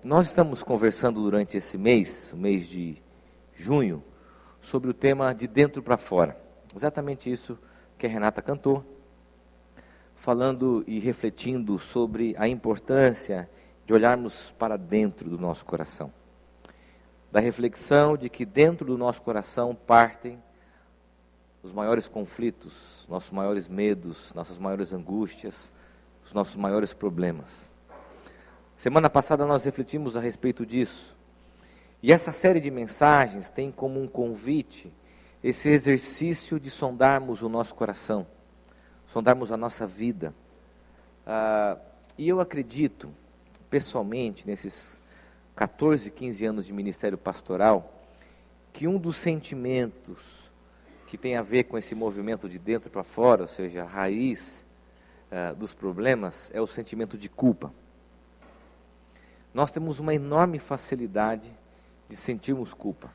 Nós estamos conversando durante esse mês, o mês de junho, sobre o tema de dentro para fora. Exatamente isso que a Renata cantou, falando e refletindo sobre a importância de olharmos para dentro do nosso coração. Da reflexão de que dentro do nosso coração partem os maiores conflitos, nossos maiores medos, nossas maiores angústias, os nossos maiores problemas. Semana passada nós refletimos a respeito disso. E essa série de mensagens tem como um convite esse exercício de sondarmos o nosso coração, sondarmos a nossa vida. E eu acredito, pessoalmente, nesses 14, 15 anos de ministério pastoral, que um dos sentimentos que tem a ver com esse movimento de dentro para fora, ou seja, a raiz dos problemas, é o sentimento de culpa. Nós temos uma enorme facilidade de sentirmos culpa.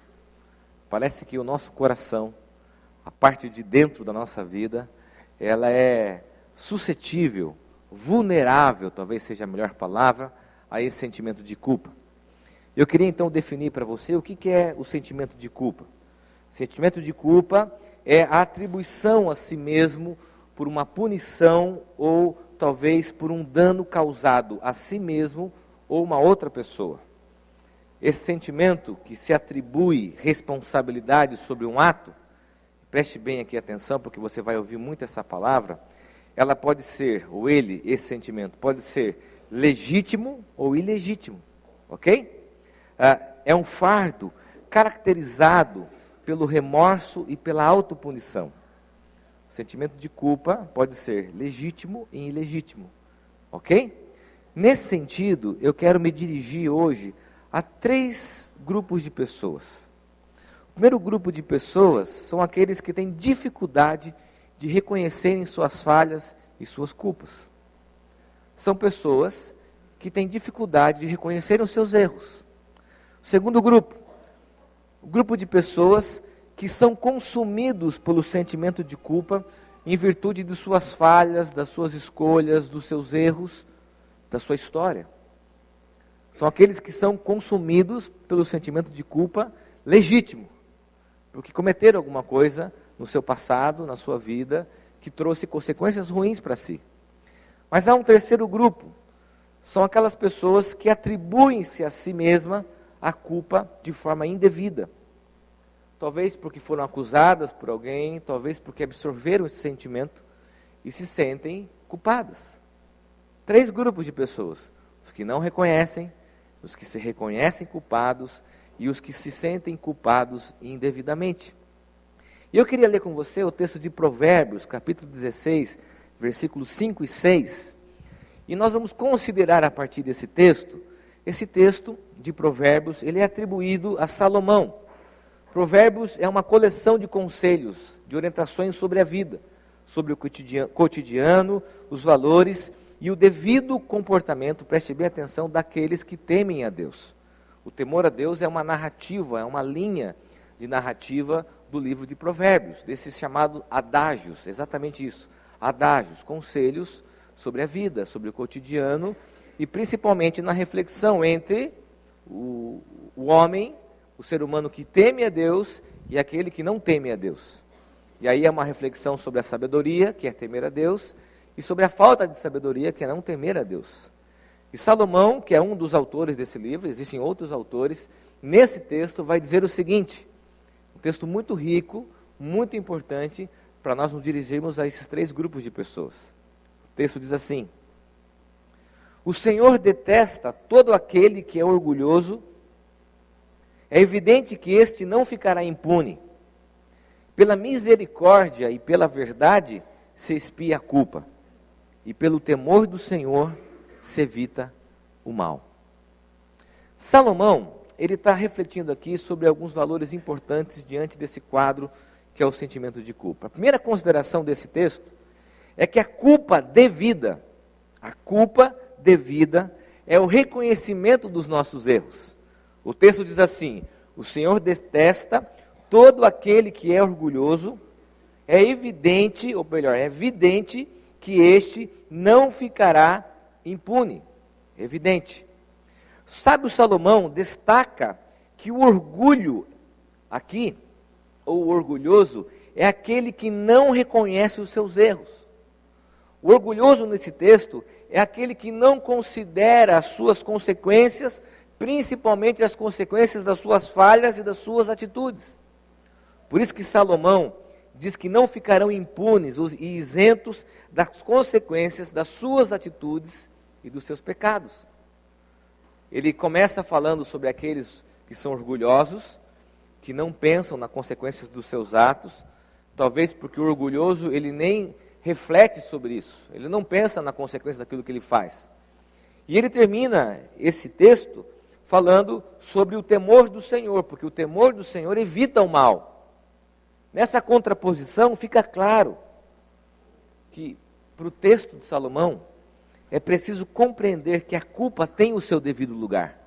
Parece que o nosso coração, a parte de dentro da nossa vida, ela é suscetível, vulnerável, talvez seja a melhor palavra, a esse sentimento de culpa. Eu queria então definir para você o que é o sentimento de culpa. O sentimento de culpa é a atribuição a si mesmo por uma punição ou talvez por um dano causado a si mesmo ou uma outra pessoa. Esse sentimento que se atribui responsabilidade sobre um ato, preste bem aqui atenção, porque você vai ouvir muito essa palavra, ela pode ser, ou ele, esse sentimento, pode ser legítimo ou ilegítimo, ok? É um fardo caracterizado pelo remorso e pela autopunição. O sentimento de culpa pode ser legítimo e ilegítimo, ok? Nesse sentido, eu quero me dirigir hoje a 3 grupos de pessoas. O primeiro grupo de pessoas são aqueles que têm dificuldade de reconhecerem suas falhas e suas culpas. São pessoas que têm dificuldade de reconhecerem os seus erros. O segundo grupo, o grupo de pessoas que são consumidos pelo sentimento de culpa em virtude de suas falhas, das suas escolhas, dos seus erros, da sua história. São aqueles que são consumidos pelo sentimento de culpa legítimo, porque cometeram alguma coisa no seu passado, na sua vida, que trouxe consequências ruins para si. Mas há um terceiro grupo, são aquelas pessoas que atribuem-se a si mesma a culpa de forma indevida. Talvez porque foram acusadas por alguém, talvez porque absorveram esse sentimento e se sentem culpadas. 3 grupos de pessoas: os que não reconhecem, os que se reconhecem culpados e os que se sentem culpados indevidamente. E eu queria ler com você o texto de Provérbios, capítulo 16, versículos 5 e 6. E nós vamos considerar a partir desse texto, esse texto de Provérbios, ele é atribuído a Salomão. Provérbios é uma coleção de conselhos, de orientações sobre a vida, sobre o cotidiano, os valores e o devido comportamento, preste bem atenção, daqueles que temem a Deus. O temor a Deus é uma narrativa, é uma linha de narrativa do livro de Provérbios, desses chamados adágios, exatamente isso, adágios, conselhos sobre a vida, sobre o cotidiano e principalmente na reflexão entre o homem, o ser humano que teme a Deus e aquele que não teme a Deus. E aí é uma reflexão sobre a sabedoria, que é temer a Deus, e sobre a falta de sabedoria, que é não temer a Deus. E Salomão, que é um dos autores desse livro, existem outros autores, nesse texto vai dizer o seguinte, um texto muito rico, muito importante, para nós nos dirigirmos a esses 3 grupos de pessoas. O texto diz assim: o Senhor detesta todo aquele que é orgulhoso, é evidente que este não ficará impune. Pela misericórdia e pela verdade se expia a culpa, e pelo temor do Senhor se evita o mal. Salomão, ele está refletindo aqui sobre alguns valores importantes diante desse quadro que é o sentimento de culpa. A primeira consideração desse texto é que a culpa devida é o reconhecimento dos nossos erros. O texto diz assim: o Senhor detesta todo aquele que é orgulhoso, é evidente, ou melhor, é evidente que este não ficará impune. Evidente. sábio Salomão destaca que o orgulho aqui, ou o orgulhoso, é aquele que não reconhece os seus erros. O orgulhoso nesse texto é aquele que não considera as suas consequências, principalmente as consequências das suas falhas e das suas atitudes. Por isso que Salomão diz que não ficarão impunes e isentos das consequências das suas atitudes e dos seus pecados. Ele começa falando sobre aqueles que são orgulhosos, que não pensam nas consequências dos seus atos, talvez porque o orgulhoso ele nem reflete sobre isso, ele não pensa na consequência daquilo que ele faz. E ele termina esse texto falando sobre o temor do Senhor, porque o temor do Senhor evita o mal. Nessa contraposição fica claro que para o texto de Salomão é preciso compreender que a culpa tem o seu devido lugar.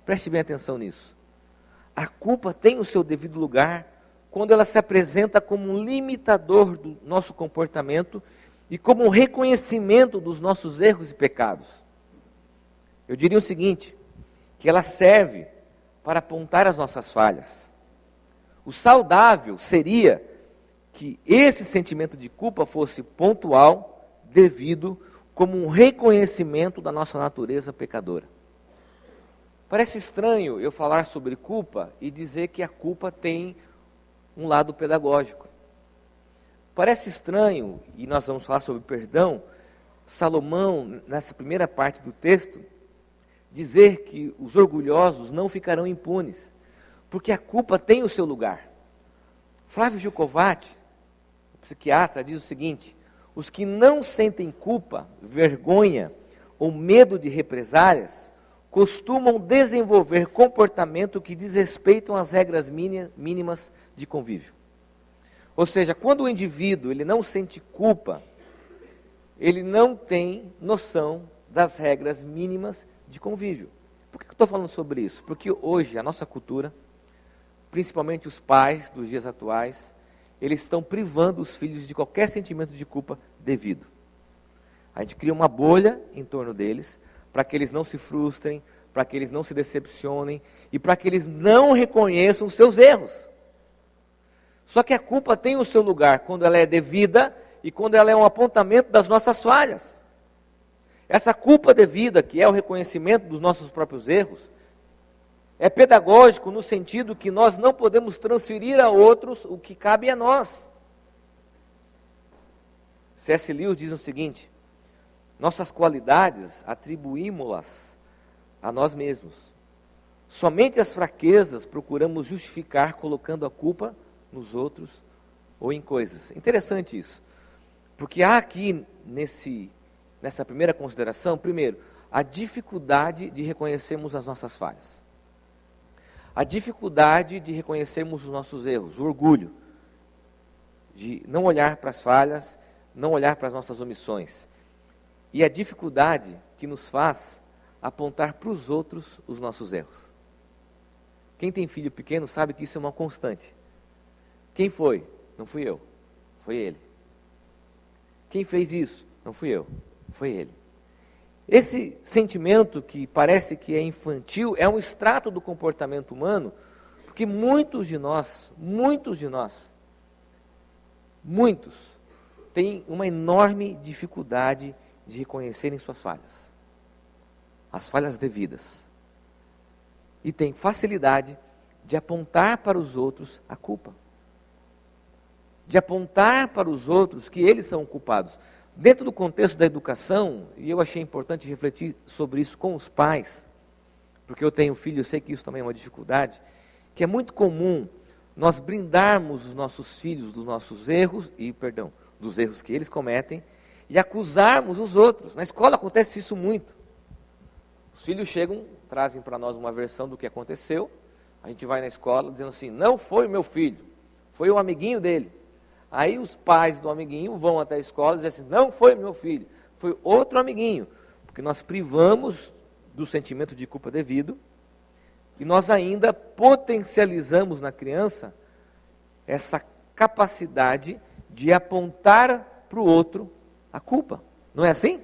Preste bem atenção nisso. A culpa tem o seu devido lugar quando ela se apresenta como um limitador do nosso comportamento e como um reconhecimento dos nossos erros e pecados. Eu diria o seguinte, que ela serve para apontar as nossas falhas. O saudável seria que esse sentimento de culpa fosse pontual, devido, como um reconhecimento da nossa natureza pecadora. Parece estranho eu falar sobre culpa e dizer que a culpa tem um lado pedagógico. Parece estranho, e nós vamos falar sobre perdão, Salomão, nessa primeira parte do texto, dizer que os orgulhosos não ficarão impunes, porque a culpa tem o seu lugar. Flávio Giucovati, psiquiatra, diz o seguinte: os que não sentem culpa, vergonha ou medo de represálias, costumam desenvolver comportamento que desrespeitam as regras mínimas de convívio. Ou seja, quando o indivíduo ele não sente culpa, ele não tem noção das regras mínimas de convívio. Por que eu estou falando sobre isso? Porque hoje a nossa cultura, principalmente os pais dos dias atuais, eles estão privando os filhos de qualquer sentimento de culpa devido. A gente cria uma bolha em torno deles, para que eles não se frustrem, para que eles não se decepcionem e para que eles não reconheçam os seus erros. Só que a culpa tem o seu lugar quando ela é devida e quando ela é um apontamento das nossas falhas. Essa culpa devida, que é o reconhecimento dos nossos próprios erros, é pedagógico no sentido que nós não podemos transferir a outros o que cabe a nós. C.S. Lewis diz o seguinte: nossas qualidades atribuímos-las a nós mesmos. Somente as fraquezas procuramos justificar colocando a culpa nos outros ou em coisas. Interessante isso, porque há aqui nessa primeira consideração, primeiro, a dificuldade de reconhecermos as nossas falhas. A dificuldade de reconhecermos os nossos erros, o orgulho, de não olhar para as falhas, não olhar para as nossas omissões. E a dificuldade que nos faz apontar para os outros os nossos erros. Quem tem filho pequeno sabe que isso é uma constante. Quem foi? Não fui eu, foi ele. Quem fez isso? Não fui eu, foi ele. Esse sentimento que parece que é infantil é um extrato do comportamento humano, porque muitos de nós têm uma enorme dificuldade de reconhecerem suas falhas, as falhas devidas, e têm facilidade de apontar para os outros a culpa, de apontar para os outros que eles são culpados. Dentro do contexto da educação, e eu achei importante refletir sobre isso com os pais, porque eu tenho filho, eu sei que isso também é uma dificuldade, que é muito comum nós blindarmos os nossos filhos dos nossos erros, dos erros que eles cometem, e acusarmos os outros. Na escola acontece isso muito. Os filhos chegam, trazem para nós uma versão do que aconteceu, a gente vai na escola dizendo assim: não foi o meu filho, foi o amiguinho dele. Aí os pais do amiguinho vão até a escola e dizem assim: não foi meu filho, foi outro amiguinho. Porque nós privamos do sentimento de culpa devido e nós ainda potencializamos na criança essa capacidade de apontar para o outro a culpa. Não é assim?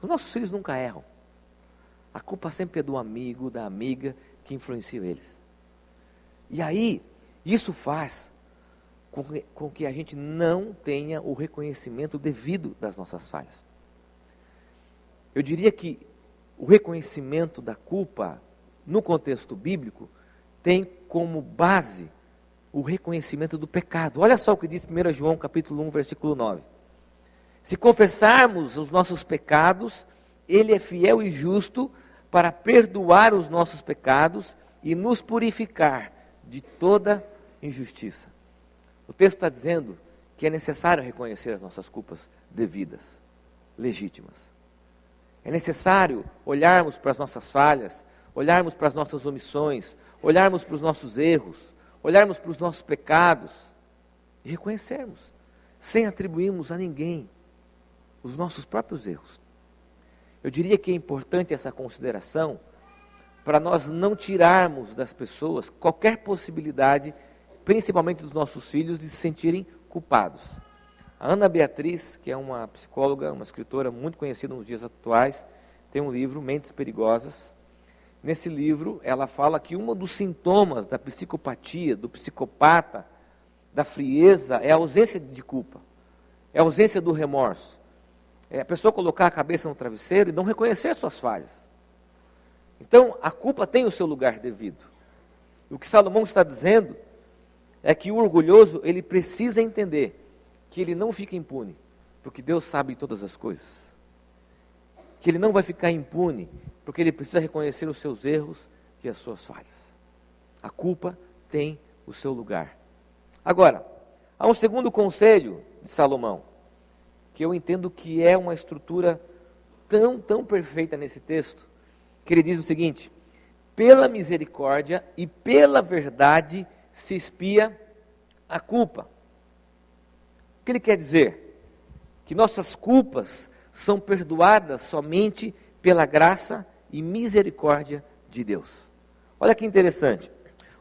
Os nossos filhos nunca erram. A culpa sempre é do amigo, da amiga que influencia eles. E aí, isso faz com que a gente não tenha o reconhecimento devido das nossas falhas. Eu diria que o reconhecimento da culpa, no contexto bíblico, tem como base o reconhecimento do pecado. Olha só o que diz 1 João capítulo 1, versículo 9. Se confessarmos os nossos pecados, Ele é fiel e justo para perdoar os nossos pecados e nos purificar de toda injustiça. O texto está dizendo que é necessário reconhecer as nossas culpas devidas, legítimas. É necessário olharmos para as nossas falhas, olharmos para as nossas omissões, olharmos para os nossos erros, olharmos para os nossos pecados e reconhecermos, sem atribuirmos a ninguém os nossos próprios erros. Eu diria que é importante essa consideração para nós não tirarmos das pessoas qualquer possibilidade, principalmente dos nossos filhos, de se sentirem culpados. A Ana Beatriz, que é uma psicóloga, uma escritora muito conhecida nos dias atuais, tem um livro, Mentes Perigosas. Nesse livro, ela fala que um dos sintomas da psicopatia, do psicopata, da frieza, é a ausência de culpa, é a ausência do remorso. É a pessoa colocar a cabeça no travesseiro e não reconhecer suas falhas. Então, a culpa tem o seu lugar devido. E o que Salomão está dizendo é que o orgulhoso, ele precisa entender que ele não fica impune, porque Deus sabe todas as coisas. Que ele não vai ficar impune, porque ele precisa reconhecer os seus erros e as suas falhas. A culpa tem o seu lugar. Agora, há um segundo conselho de Salomão, que eu entendo que é uma estrutura tão perfeita nesse texto, que ele diz o seguinte: pela misericórdia e pela verdade se expia a culpa. O que ele quer dizer? Que nossas culpas são perdoadas somente pela graça e misericórdia de Deus. Olha que interessante.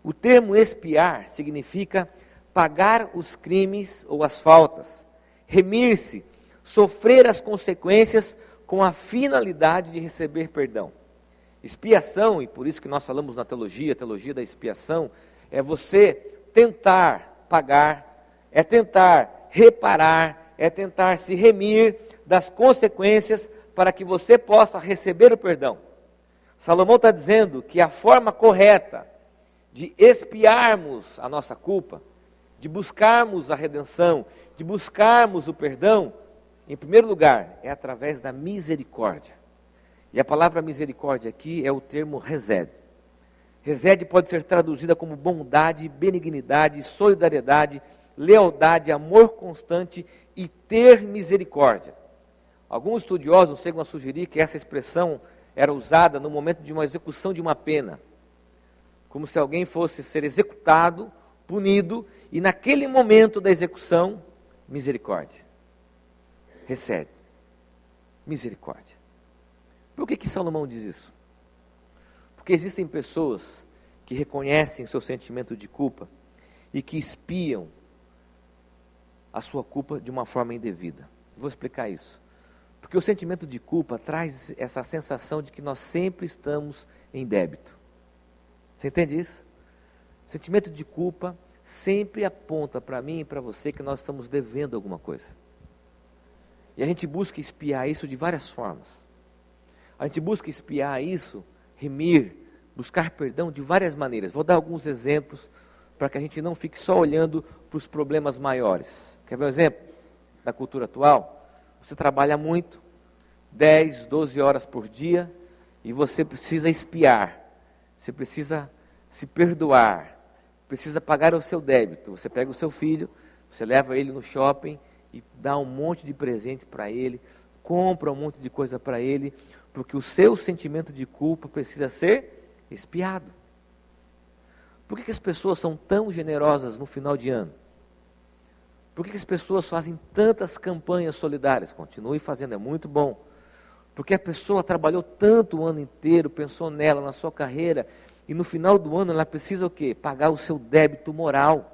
O termo expiar significa pagar os crimes ou as faltas, remir-se, sofrer as consequências com a finalidade de receber perdão. Expiação, e por isso que nós falamos na teologia, a teologia da expiação, é você tentar pagar, é tentar reparar, é tentar se remir das consequências para que você possa receber o perdão. Salomão está dizendo que a forma correta de expiarmos a nossa culpa, de buscarmos a redenção, de buscarmos o perdão, em primeiro lugar, é através da misericórdia. E a palavra misericórdia aqui é o termo hesed. Hesed pode ser traduzida como bondade, benignidade, solidariedade, lealdade, amor constante e ter misericórdia. Alguns estudiosos chegam a sugerir que essa expressão era usada no momento de uma execução de uma pena, como se alguém fosse ser executado, punido, e naquele momento da execução, misericórdia. Recebe. Misericórdia. Por que Salomão diz isso? Porque existem pessoas que reconhecem o seu sentimento de culpa e que espiam a sua culpa de uma forma indevida. Vou explicar isso. Porque o sentimento de culpa traz essa sensação de que nós sempre estamos em débito. Você entende isso? O sentimento de culpa sempre aponta para mim e para você que nós estamos devendo alguma coisa. E a gente busca espiar isso de várias formas. A gente busca espiar isso, remir, buscar perdão de várias maneiras. Vou dar alguns exemplos para que a gente não fique só olhando para os problemas maiores. Quer ver um exemplo da cultura atual? Você trabalha muito, 10, 12 horas por dia, e você precisa espiar, você precisa se perdoar, precisa pagar o seu débito. Você pega o seu filho, você leva ele no shopping e dá um monte de presente para ele, compra um monte de coisa para ele, porque o seu sentimento de culpa precisa ser expiado. Por que as pessoas são tão generosas no final de ano? Por que as pessoas fazem tantas campanhas solidárias? Continue fazendo, é muito bom. Porque a pessoa trabalhou tanto o ano inteiro, pensou nela, na sua carreira, e no final do ano ela precisa o quê? Pagar o seu débito moral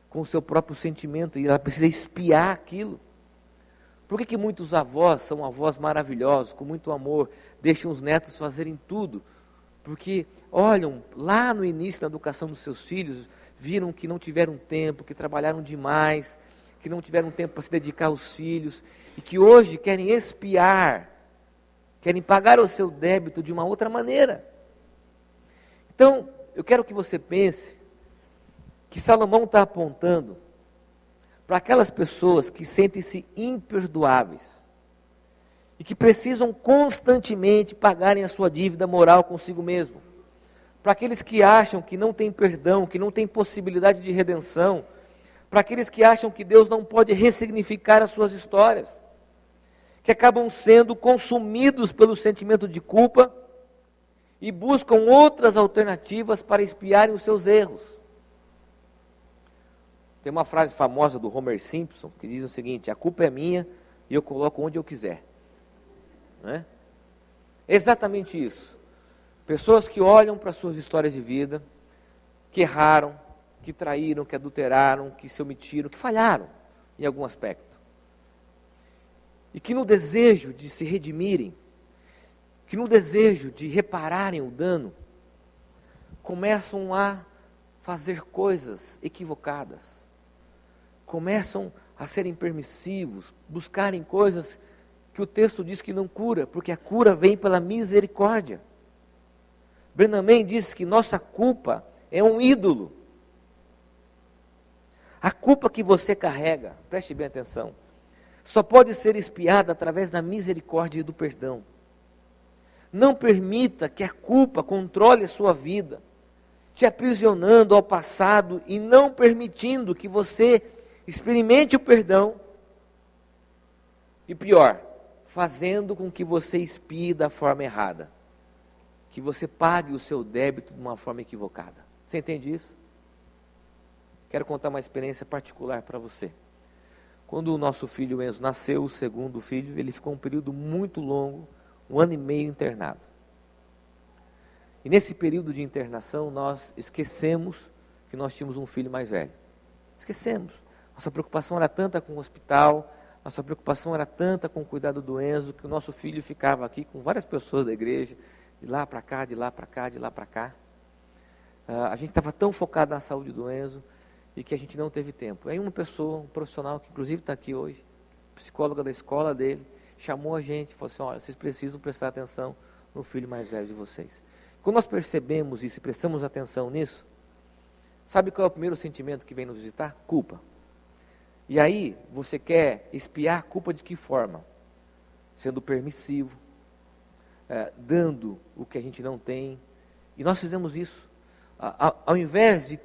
com o seu próprio sentimento, e ela precisa expiar aquilo. Por que muitos avós são avós maravilhosos, com muito amor, deixam os netos fazerem tudo? Porque olham lá no início da educação dos seus filhos, viram que não tiveram tempo, que trabalharam demais, que não tiveram tempo para se dedicar aos filhos, e que hoje querem expiar, querem pagar o seu débito de uma outra maneira. Então, eu quero que você pense que Salomão está apontando para aquelas pessoas que sentem-se imperdoáveis e que precisam constantemente pagarem a sua dívida moral consigo mesmo. Para aqueles que acham que não tem perdão, que não tem possibilidade de redenção, para aqueles que acham que Deus não pode ressignificar as suas histórias, que acabam sendo consumidos pelo sentimento de culpa e buscam outras alternativas para expiarem os seus erros. Tem uma frase famosa do Homer Simpson que diz o seguinte: a culpa é minha e eu coloco onde eu quiser. Não é? É exatamente isso. Pessoas que olham para suas histórias de vida, que erraram, que traíram, que adulteraram, que se omitiram, que falharam em algum aspecto. E que no desejo de se redimirem, que no desejo de repararem o dano, começam a fazer coisas equivocadas. Começam a serem permissivos, buscarem coisas que o texto diz que não cura, porque a cura vem pela misericórdia. Brennan Mann diz que nossa culpa é um ídolo. A culpa que você carrega, preste bem atenção, só pode ser expiada através da misericórdia e do perdão. Não permita que a culpa controle a sua vida, te aprisionando ao passado e não permitindo que você experimente o perdão. E pior, fazendo com que você expie da forma errada, que você pague o seu débito de uma forma equivocada. Você entende isso? Quero contar uma experiência particular para você. Quando o nosso filho Enzo nasceu, o segundo filho, ele ficou um período muito longo, 1 ano e meio internado. E nesse período de internação, nós esquecemos que nós tínhamos um filho mais velho. Esquecemos. Nossa preocupação era tanta com o hospital, nossa preocupação era tanta com o cuidado do Enzo, que o nosso filho ficava aqui com várias pessoas da igreja, de lá para cá, de lá para cá, de lá para cá. A gente estava tão focado na saúde do Enzo, e que a gente não teve tempo. Aí uma pessoa, um profissional, que inclusive está aqui hoje, psicóloga da escola dele, chamou a gente e falou assim: olha, vocês precisam prestar atenção no filho mais velho de vocês. Quando nós percebemos isso e prestamos atenção nisso, sabe qual é o primeiro sentimento que vem nos visitar? Culpa. E aí, você quer expiar a culpa de que forma? Sendo permissivo, dando o que a gente não tem. E nós fizemos isso. Ao invés de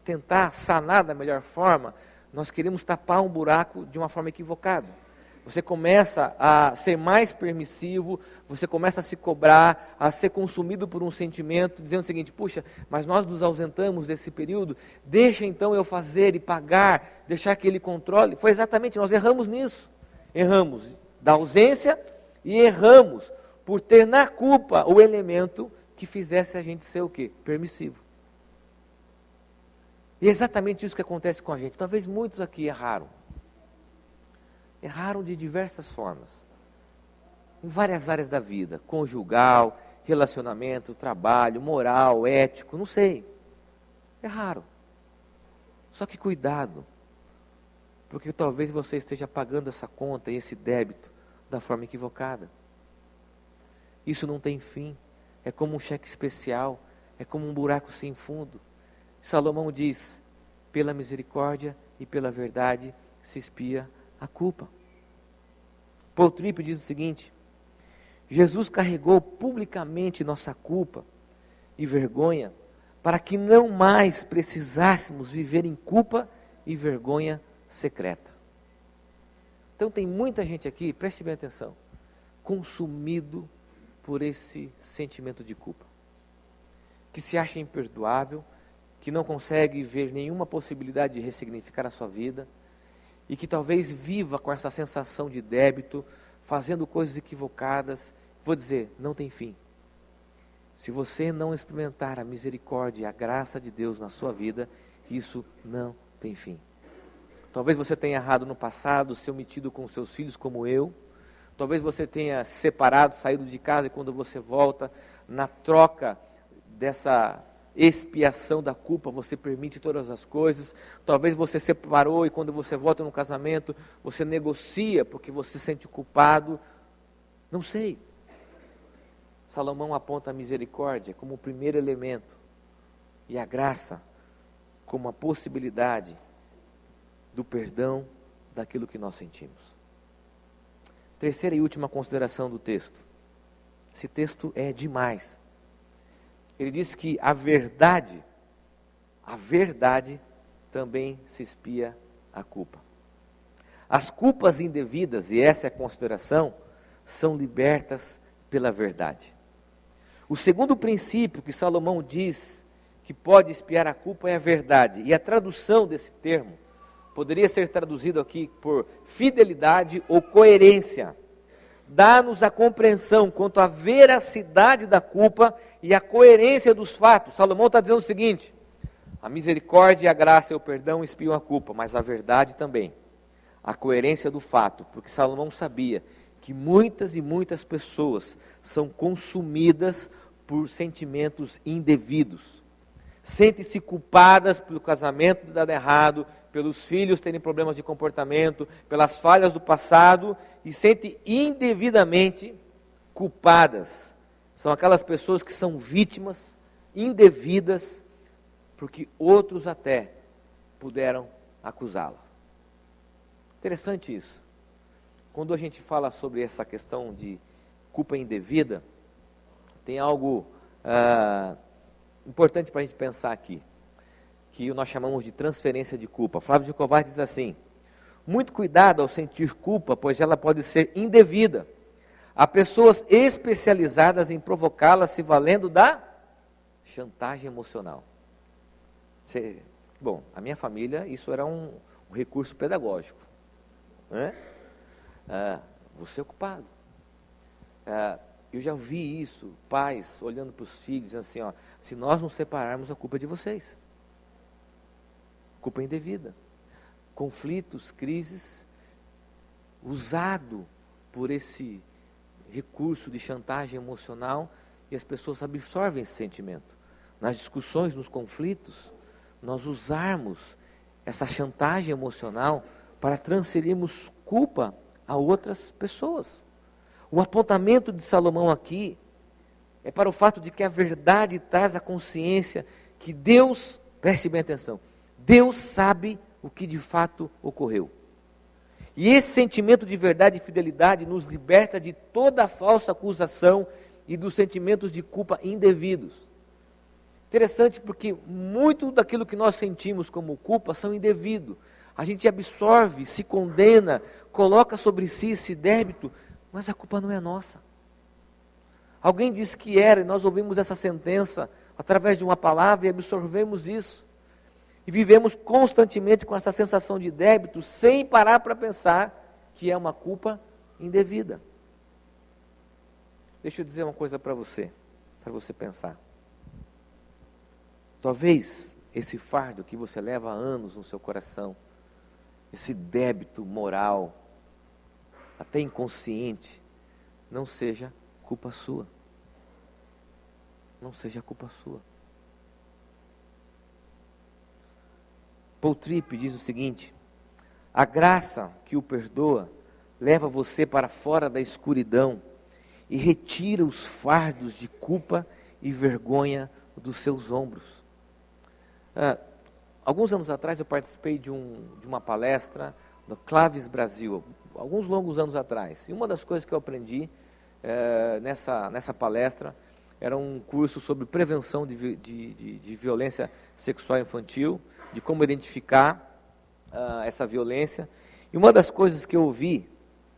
tentar sanar da melhor forma, nós queremos tapar um buraco de uma forma equivocada. Você começa a ser mais permissivo, você começa a se cobrar, a ser consumido por um sentimento, dizendo o seguinte: puxa, mas nós nos ausentamos desse período, deixa então eu fazer e pagar, deixar que ele controle. Foi exatamente, nós erramos nisso. Erramos da ausência e erramos por ter na culpa o elemento que fizesse a gente ser o quê? Permissivo. E é exatamente isso que acontece com a gente. Talvez muitos aqui erraram. Erraram de diversas formas. Em várias áreas da vida. Conjugal, relacionamento, trabalho, moral, ético, não sei. Erraram. Só que cuidado. Porque talvez você esteja pagando essa conta e esse débito da forma equivocada. Isso não tem fim. É como um cheque especial. É como um buraco sem fundo. Salomão diz: pela misericórdia e pela verdade se expia a culpa. Paul Tripp diz o seguinte: Jesus carregou publicamente nossa culpa e vergonha para que não mais precisássemos viver em culpa e vergonha secreta. Então tem muita gente aqui, preste bem atenção, consumido por esse sentimento de culpa, que se acha imperdoável, que não consegue ver nenhuma possibilidade de ressignificar a sua vida, e que talvez viva com essa sensação de débito, fazendo coisas equivocadas. Vou dizer, não tem fim. Se você não experimentar a misericórdia e a graça de Deus na sua vida, isso não tem fim. Talvez você tenha errado no passado, se omitido com seus filhos como eu. Talvez você tenha se separado, saído de casa e quando você volta, na troca dessa expiação da culpa, você permite todas as coisas. Talvez você se separou e quando você volta no casamento, você negocia porque você se sente culpado. Não sei. Salomão aponta a misericórdia como o primeiro elemento e a graça como a possibilidade do perdão daquilo que nós sentimos. Terceira e última consideração do texto. Esse texto é demais. Ele diz que a verdade também se expia a culpa. As culpas indevidas, e essa é a consideração, são libertas pela verdade. O segundo princípio que Salomão diz que pode expiar a culpa é a verdade. E a tradução desse termo poderia ser traduzido aqui por fidelidade ou coerência. Dá-nos a compreensão quanto à veracidade da culpa e a coerência dos fatos. Salomão está dizendo o seguinte: a misericórdia, a graça e o perdão expiam a culpa, mas a verdade também. A coerência do fato, porque Salomão sabia que muitas e muitas pessoas são consumidas por sentimentos indevidos. Sentem-se culpadas pelo casamento ter dado errado, pelos filhos terem problemas de comportamento, pelas falhas do passado, e sentem indevidamente culpadas. São aquelas pessoas que são vítimas indevidas, porque outros até puderam acusá-las. Interessante isso. Quando a gente fala sobre essa questão de culpa indevida, tem algo importante para a gente pensar aqui, que nós chamamos de transferência de culpa. Flávio de Kovács diz assim: muito cuidado ao sentir culpa, pois ela pode ser indevida. Há pessoas especializadas em provocá-la se valendo da chantagem emocional. Bom, a minha família, isso era um recurso pedagógico. Né? Você é o culpado. Eu já vi isso, pais olhando para os filhos, dizendo assim, se nós nos separarmos, a culpa é de vocês. Culpa indevida. Conflitos, crises, usado por esse recurso de chantagem emocional, e as pessoas absorvem esse sentimento. Nas discussões, nos conflitos, nós usarmos essa chantagem emocional para transferirmos culpa a outras pessoas. O apontamento de Salomão aqui é para o fato de que a verdade traz a consciência que Deus, preste bem atenção, Deus sabe o que de fato ocorreu. E esse sentimento de verdade e fidelidade nos liberta de toda a falsa acusação e dos sentimentos de culpa indevidos. Interessante porque muito daquilo que nós sentimos como culpa são indevidos. A gente absorve, se condena, coloca sobre si esse débito, mas a culpa não é nossa. Alguém disse que era, e nós ouvimos essa sentença através de uma palavra e absorvemos isso. E vivemos constantemente com essa sensação de débito, sem parar para pensar que é uma culpa indevida. Deixa eu dizer uma coisa para você pensar. Talvez esse fardo que você leva há anos no seu coração, esse débito moral, até inconsciente, não seja culpa sua. Não seja culpa sua. Paul Tripp diz o seguinte: a graça que o perdoa leva você para fora da escuridão e retira os fardos de culpa e vergonha dos seus ombros. Alguns anos atrás eu participei de uma palestra no Claves Brasil, alguns longos anos atrás. E uma das coisas que eu aprendi nessa palestra era um curso sobre prevenção de violência sexual infantil, de como identificar essa violência. E uma das coisas que eu ouvi,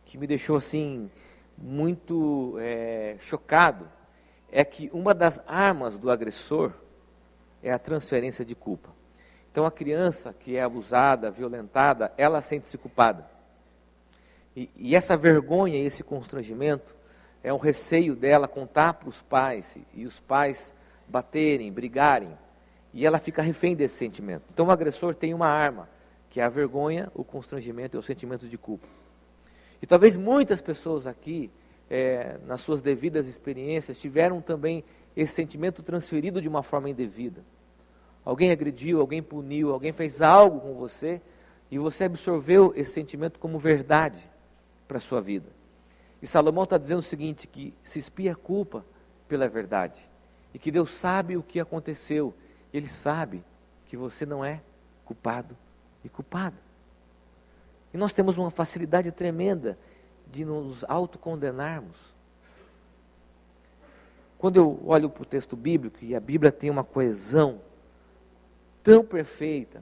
que me deixou assim muito chocado, é que uma das armas do agressor é a transferência de culpa. Então a criança que é abusada, violentada, ela sente-se culpada. E essa vergonha e esse constrangimento é um receio dela contar para os pais, e os pais baterem, brigarem, e ela fica refém desse sentimento. Então o agressor tem uma arma, que é a vergonha, o constrangimento e o sentimento de culpa. E talvez muitas pessoas aqui, nas suas devidas experiências, tiveram também esse sentimento transferido de uma forma indevida. Alguém agrediu, alguém puniu, alguém fez algo com você, e você absorveu esse sentimento como verdade para a sua vida. E Salomão está dizendo o seguinte, que se expia a culpa pela verdade, e que Deus sabe o que aconteceu, Ele sabe que você não é culpado e culpada. E nós temos uma facilidade tremenda de nos autocondenarmos. Quando eu olho para o texto bíblico, e a Bíblia tem uma coesão tão perfeita,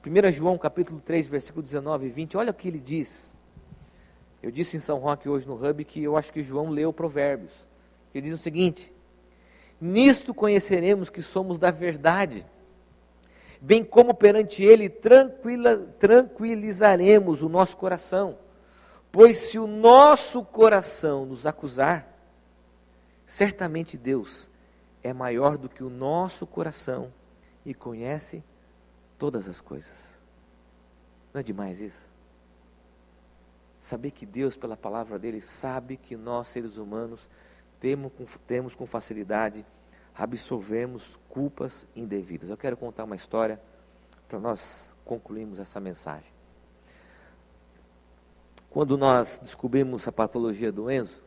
1 João capítulo 3, versículo 19 e 20, olha o que ele diz. Eu disse em São Roque hoje no Hub que eu acho que João leu Provérbios. Ele diz o seguinte: nisto conheceremos que somos da verdade, bem como perante Ele tranquilizaremos o nosso coração. Pois se o nosso coração nos acusar, certamente Deus é maior do que o nosso coração e conhece todas as coisas. Não é demais isso? Saber que Deus, pela palavra dele, sabe que nós, seres humanos, temos com facilidade absorvermos culpas indevidas. Eu quero contar uma história para nós concluirmos essa mensagem. Quando nós descobrimos a patologia do Enzo,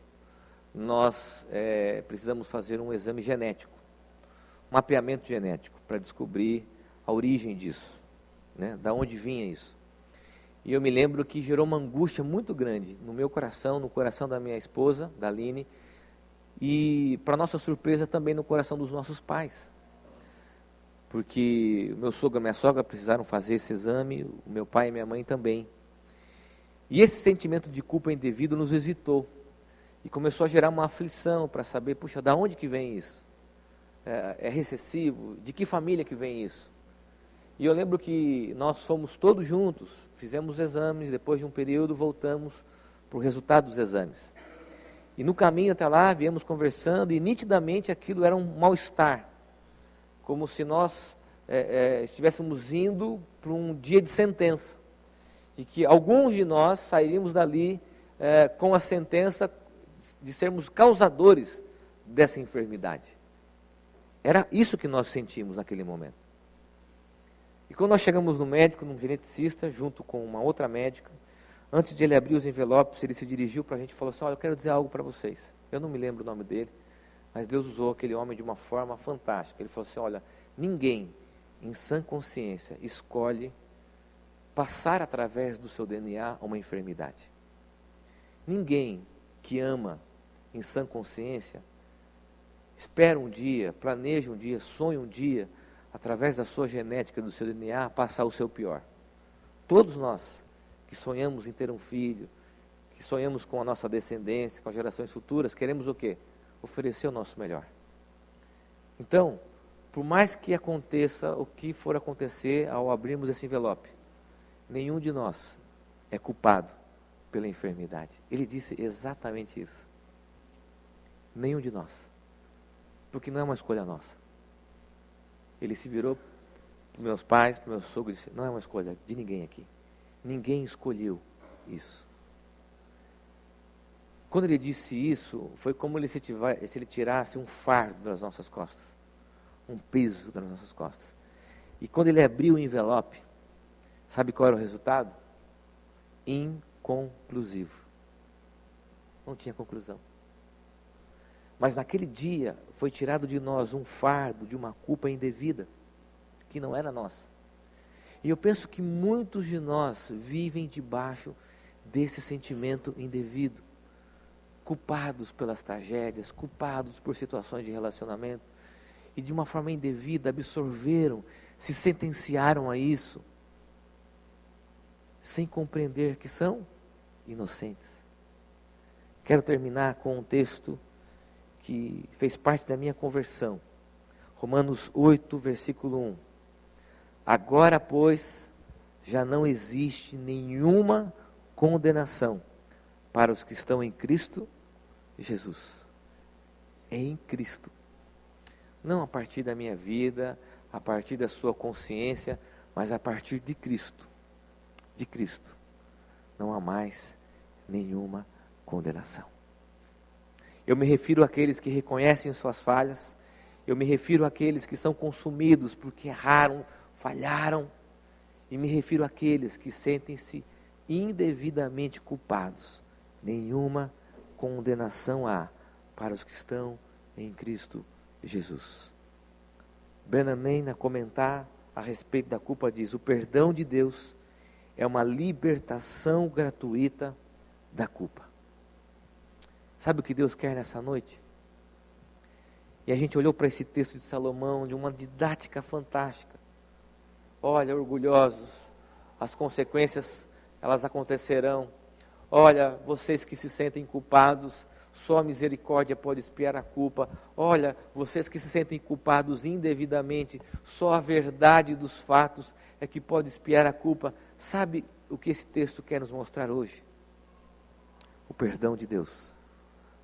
nós precisamos fazer um exame genético, um mapeamento genético, para descobrir a origem disso, né? Da onde vinha isso. E eu me lembro que gerou uma angústia muito grande no meu coração, no coração da minha esposa, da Aline, e, para nossa surpresa, também no coração dos nossos pais. Porque o meu sogro e a minha sogra precisaram fazer esse exame, o meu pai e minha mãe também. E esse sentimento de culpa indevido nos hesitou. E começou a gerar uma aflição para saber, puxa, da onde que vem isso? É recessivo? De que família que vem isso? E eu lembro que nós fomos todos juntos, fizemos exames, depois de um período voltamos para o resultado dos exames. E no caminho até lá, viemos conversando, e nitidamente aquilo era um mal-estar, como se nós estivéssemos indo para um dia de sentença, e que alguns de nós sairíamos dali com a sentença de sermos causadores dessa enfermidade. Era isso que nós sentimos naquele momento. E quando nós chegamos no médico, num geneticista, junto com uma outra médica, antes de ele abrir os envelopes, ele se dirigiu para a gente e falou assim: olha, eu quero dizer algo para vocês. Eu não me lembro o nome dele, mas Deus usou aquele homem de uma forma fantástica. Ele falou assim: olha, ninguém em sã consciência escolhe passar através do seu DNA uma enfermidade. Ninguém que ama em sã consciência espera um dia, planeja um dia, sonha um dia, através da sua genética, do seu DNA, passar o seu pior. Todos nós que sonhamos em ter um filho, que sonhamos com a nossa descendência, com as gerações futuras, queremos o quê? Oferecer o nosso melhor. Então, por mais que aconteça o que for acontecer ao abrirmos esse envelope, nenhum de nós é culpado pela enfermidade. Ele disse exatamente isso. Nenhum de nós. Porque não é uma escolha nossa. Ele se virou para meus pais, para meus sogros, e disse: não é uma escolha de ninguém aqui. Ninguém escolheu isso. Quando ele disse isso, foi como se ele tirasse um fardo das nossas costas, um peso das nossas costas. E quando ele abriu o envelope, sabe qual era o resultado? Inconclusivo. Não tinha conclusão. Mas naquele dia foi tirado de nós um fardo de uma culpa indevida, que não era nossa. E eu penso que muitos de nós vivem debaixo desse sentimento indevido, culpados pelas tragédias, culpados por situações de relacionamento, e de uma forma indevida absorveram, se sentenciaram a isso, sem compreender que são inocentes. Quero terminar com um texto que fez parte da minha conversão. Romanos 8, versículo 1. Agora, pois, já não existe nenhuma condenação para os que estão em Cristo Jesus. Em Cristo. Não a partir da minha vida, a partir da sua consciência, Mas a partir de Cristo, não há mais nenhuma condenação. Eu me refiro àqueles que reconhecem suas falhas, eu me refiro àqueles que são consumidos porque erraram, falharam, e me refiro àqueles que sentem-se indevidamente culpados. Nenhuma condenação há para os que estão em Cristo Jesus. Branham Mann, a comentar a respeito da culpa, diz: o perdão de Deus é uma libertação gratuita da culpa. Sabe o que Deus quer nessa noite? E a gente olhou para esse texto de Salomão, de uma didática fantástica. Olha, orgulhosos, as consequências, elas acontecerão. Olha, vocês que se sentem culpados, só a misericórdia pode expiar a culpa. Olha, vocês que se sentem culpados indevidamente, só a verdade dos fatos é que pode expiar a culpa. Sabe o que esse texto quer nos mostrar hoje? O perdão de Deus,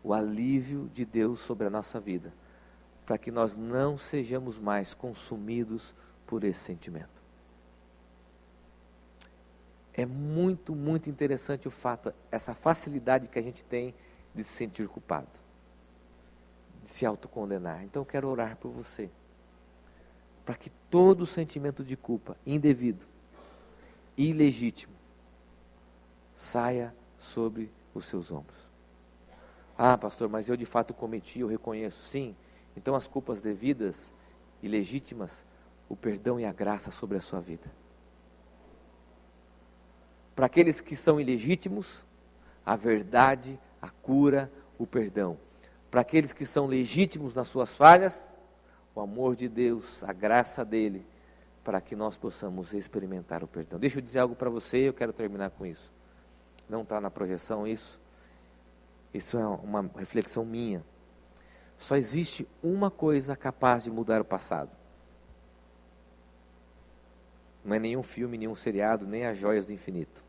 o alívio de Deus sobre a nossa vida, para que nós não sejamos mais consumidos por esse sentimento. É muito, muito interessante o fato, essa facilidade que a gente tem de se sentir culpado, de se autocondenar. Então eu quero orar por você, para que todo sentimento de culpa, indevido, ilegítimo, saia sobre os seus ombros. Ah, pastor, mas eu de fato cometi, eu reconheço. Sim, então as culpas devidas e legítimas, o perdão e a graça sobre a sua vida. Para aqueles que são ilegítimos, a verdade, a cura, o perdão. Para aqueles que são legítimos nas suas falhas, o amor de Deus, a graça dele, para que nós possamos experimentar o perdão. Deixa eu dizer algo para você, eu quero terminar com isso. Não está na projeção isso. Isso é uma reflexão minha. Só existe uma coisa capaz de mudar o passado. Não é nenhum filme, nenhum seriado, nem as joias do infinito.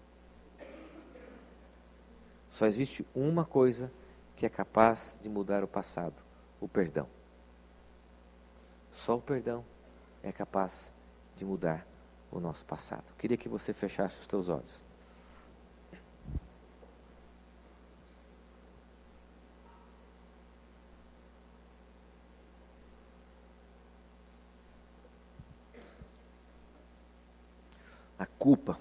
Só existe uma coisa que é capaz de mudar o passado: o perdão. Só o perdão é capaz de mudar o nosso passado. Queria que você fechasse os teus olhos. A culpa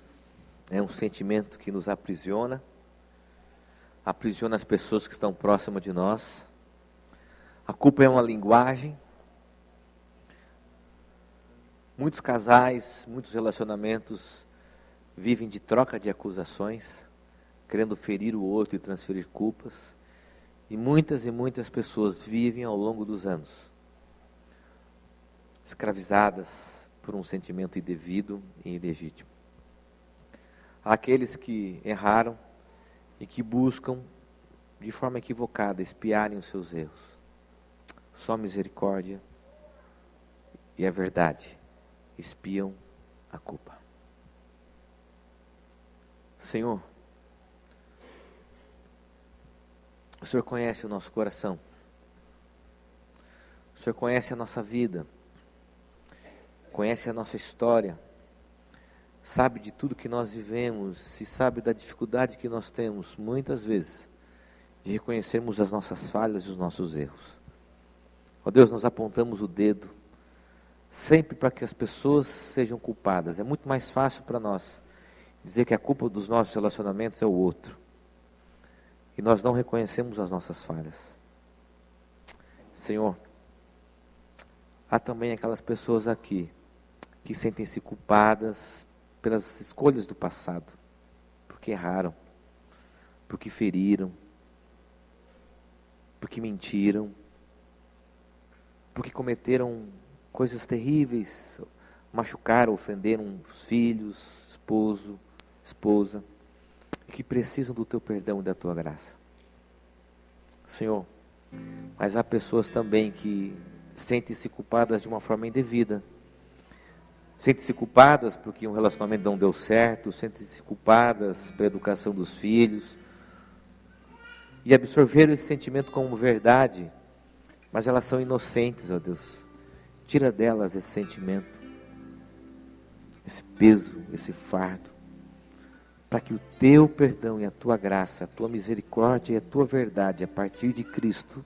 é um sentimento que nos aprisiona as pessoas que estão próximas de nós. A culpa é uma linguagem. Muitos casais, muitos relacionamentos vivem de troca de acusações, querendo ferir o outro e transferir culpas. E muitas pessoas vivem ao longo dos anos escravizadas por um sentimento indevido e ilegítimo. Há aqueles que erraram e que buscam, de forma equivocada, expiarem os seus erros. Só a misericórdia e a verdade expiam a culpa. Senhor, o Senhor conhece o nosso coração. O Senhor conhece a nossa vida. Conhece a nossa história. Sabe de tudo que nós vivemos e sabe da dificuldade que nós temos, muitas vezes, de reconhecermos as nossas falhas e os nossos erros. Ó Deus, nós apontamos o dedo sempre para que as pessoas sejam culpadas. É muito mais fácil para nós dizer que a culpa dos nossos relacionamentos é o outro. E nós não reconhecemos as nossas falhas. Senhor, há também aquelas pessoas aqui que sentem-se culpadas pelas escolhas do passado, porque erraram, porque feriram, porque mentiram, porque cometeram coisas terríveis, machucaram, ofenderam os filhos, esposo, esposa, e que precisam do teu perdão e da tua graça. Senhor, mas há pessoas também que sentem-se culpadas de uma forma indevida. Sentem-se culpadas porque um relacionamento não deu certo, sentem-se culpadas pela educação dos filhos, e absorveram esse sentimento como verdade, mas elas são inocentes, ó Deus. Tira delas esse sentimento. esse peso, esse fardo, para que o teu perdão e a tua graça, a tua misericórdia e a tua verdade, a partir de Cristo,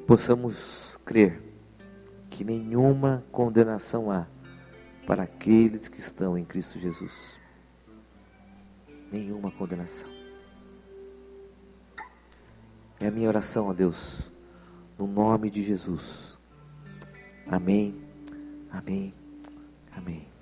possamos crer que nenhuma condenação há para aqueles que estão em Cristo Jesus. Nenhuma condenação. É a minha oração a Deus, no nome de Jesus. Amém, amém, amém.